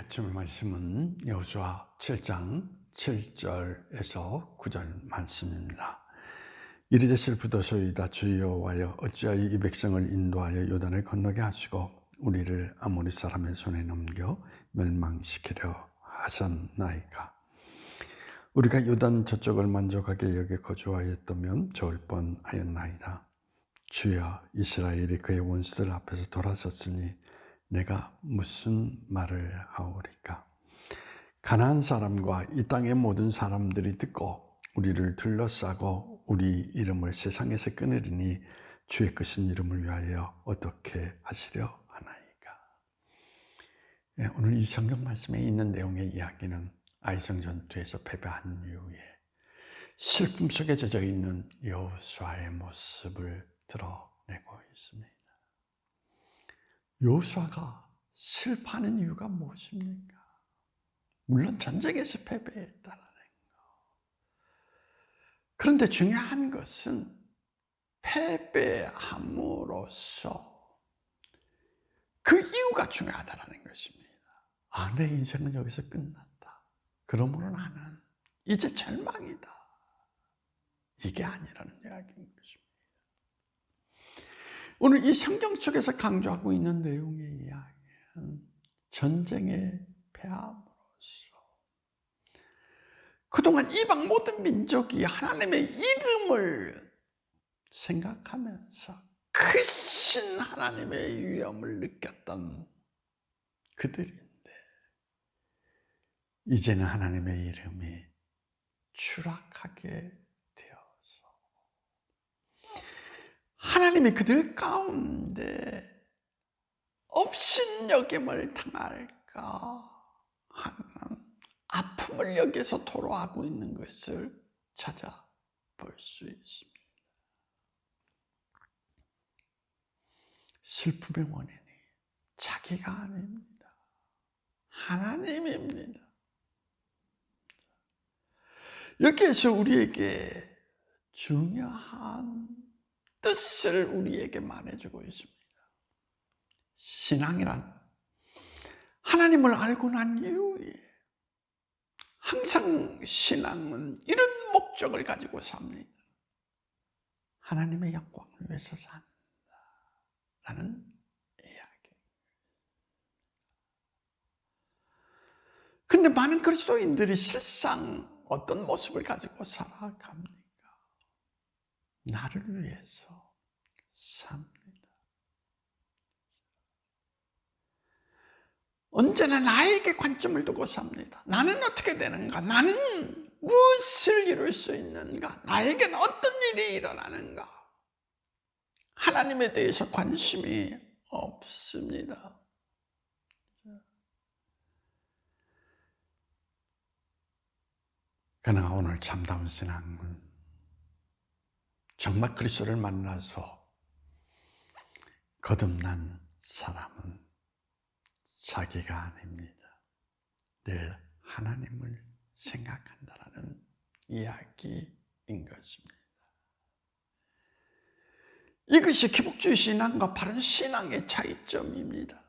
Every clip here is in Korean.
아침 말씀은 여호수아 7장 7절에서 9절 말씀입니다. 이리 되실 부도소이다 주 여호와여 어찌하여 이 백성을 인도하여 요단을 건너게 하시고 우리를 아모리 사람의 손에 넘겨 멸망시키려 하셨나이까. 우리가 요단 저쪽을 만족하게 여겨 거주하였다면 좋을 뻔하였나이다. 주여, 이스라엘이 그의 원수들 앞에서 돌아섰으니 내가 무슨 말을 하오리까. 가나안 사람과 이 땅의 모든 사람들이 듣고 우리를 둘러싸고 우리 이름을 세상에서 끊으리니 주의 크신 이름을 위하여 어떻게 하시려 하나이까. 오늘 이 성경 말씀에 있는 내용의 이야기는 아이성 전투에서 패배한 이후에 슬픔 속에 젖어 있는 여호수아의 모습을 드러내고 있습니다. 여호수아가 슬퍼하는 이유가 무엇입니까? 물론 전쟁에서 패배했다는 것. 그런데 중요한 것은 패배함으로써 그 이유가 중요하다는 것입니다. 내 인생은 여기서 끝났다. 그러므로 나는 이제 절망이다. 이게 아니라는 이야기인 것입니다. 오늘 이 성경 속에서 강조하고 있는 내용의 이야기는 전쟁에 패함으로써 그동안 이방 모든 민족이 하나님의 이름을 생각하면서 크신 하나님의 위엄을 느꼈던 그들인데 이제는 하나님의 이름이 추락하게 하나님이 그들 가운데 업신여김을 당할까 하는 아픔을 여기서 토로하고 있는 것을 찾아볼 수 있습니다. 슬픔의 원인이 자기가 아닙니다. 하나님입니다. 여기에서 우리에게 중요한 뜻을 우리에게 말해주고 있습니다. 신앙이란 하나님을 알고 난 이후에 항상 신앙은 이런 목적을 가지고 삽니다. 하나님의 영광을 위해서 산다라는 이야기. 그런데 많은 그리스도인들이 실상 어떤 모습을 가지고 살아갑니까? 나를 위해서 삽니다. 언제나 나에게 관점을 두고 삽니다. 나는 어떻게 되는가? 나는 무엇을 이룰 수 있는가? 나에게는 어떤 일이 일어나는가? 하나님에 대해서 관심이 없습니다. 그러나 오늘 참다운 신앙은 정말 그리스도를 만나서 거듭난 사람은 자기가 아닙니다. 늘 하나님을 생각한다라는 이야기인 것입니다. 이것이 기복주의 신앙과 바른 신앙의 차이점입니다.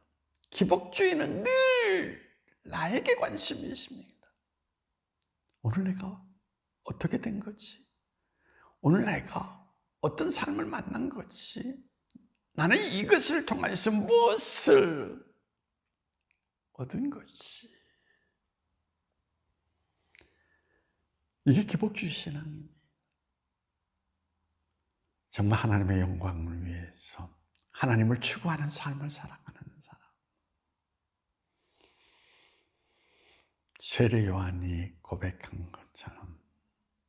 기복주의는 늘 나에게 관심이 있습니다. 오늘 내가 어떻게 된 거지? 오늘 내가 어떤 삶을 만난 거지? 나는 이것을 통해서 무엇을 얻은 거지? 이게 기복주의 신앙입니다. 정말 하나님의 영광을 위해서 하나님을 추구하는 삶을 살아가는 사람. 세례 요한이 고백한 것처럼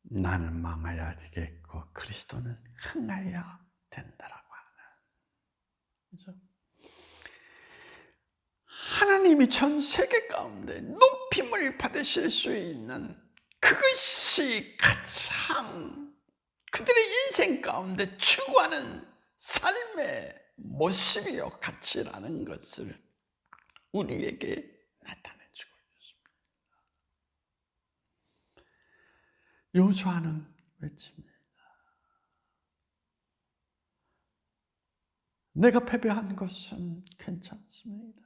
나는 망하여야 되겠고 그리스도는 흥하여야 된다라고 하는. 그렇죠? 하나님이 전 세계 가운데 높임을 받으실 수 있는 그것이 가장 그들의 인생 가운데 추구하는 삶의 모습이요 가치라는 것을 우리에게 나타내주고 있습니다. 여호수아는 외칩니다. 내가 패배한 것은 괜찮습니다.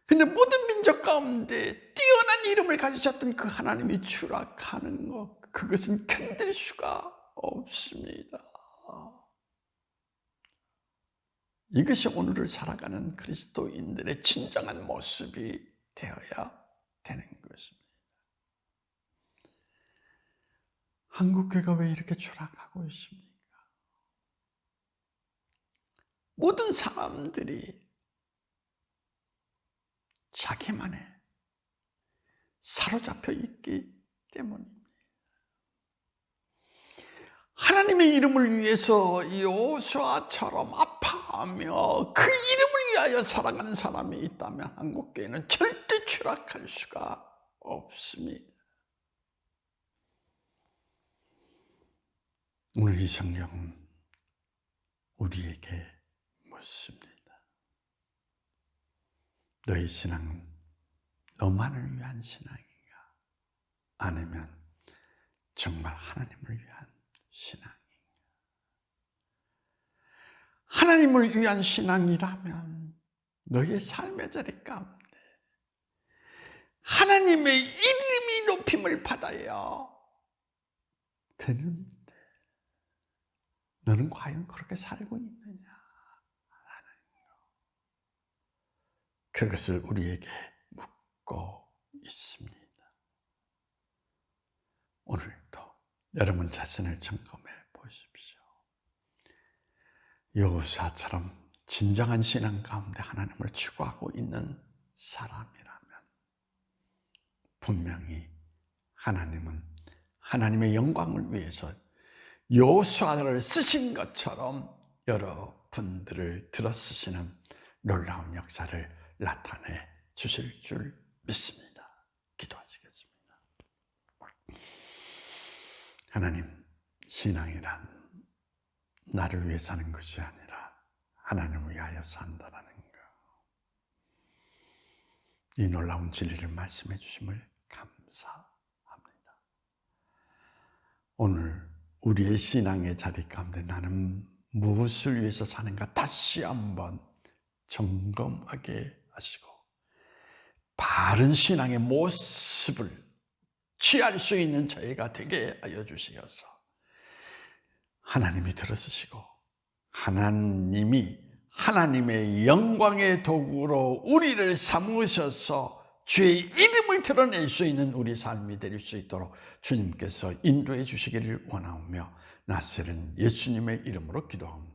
근데 모든 민족 가운데 뛰어난 이름을 가지셨던 그 하나님이 추락하는 것, 그것은 견딜 수가 없습니다. 이것이 오늘을 살아가는 그리스도인들의 진정한 모습이 되어야 되는 것입니다. 한국교회가 왜 이렇게 추락하고 있습니까? 모든 사람들이 자기만의 사로잡혀 있기 때문입니다. 하나님의 이름을 위해서 여호수아처럼 아파하며 그 이름을 위하여 살아가는 사람이 있다면 한국교회는 절대 추락할 수가 없습니다. 오늘 이 성경은 우리에게 묻습니다. 너희 신앙은 너만을 위한 신앙인가? 아니면 정말 하나님을 위한 신앙인가? 하나님을 위한 신앙이라면 너의 삶의 자리 가운데 하나님의 이름이 높임을 받아야 되는데 너는 과연 그렇게 살고 있느냐? 그것을 우리에게 묻고 있습니다. 오늘도 여러분 자신을 점검해 보십시오. 여호수아처럼 진정한 신앙 가운데 하나님을 추구하고 있는 사람이라면 분명히 하나님은 하나님의 영광을 위해서 여호수아를 쓰신 것처럼 여러분들을 들어 쓰시는 놀라운 역사를 나타내 주실 줄 믿습니다. 기도하시겠습니다. 하나님, 신앙이란 나를 위해 사는 것이 아니라 하나님을 위하여 산다라는 것, 이 놀라운 진리를 말씀해 주심을 감사합니다. 오늘 우리의 신앙의 자리 가운데 나는 무엇을 위해서 사는가 다시 한번 점검하게 하시고 바른 신앙의 모습을 취할 수 있는 저희가 되게 하여 주시어서 하나님이 들어주시고 하나님이 하나님의 영광의 도구로 우리를 삼으셔서 주의 이름을 드러낼 수 있는 우리 삶이 될 수 있도록 주님께서 인도해 주시기를 원하오며 나사렛 예수님의 이름으로 기도합니다.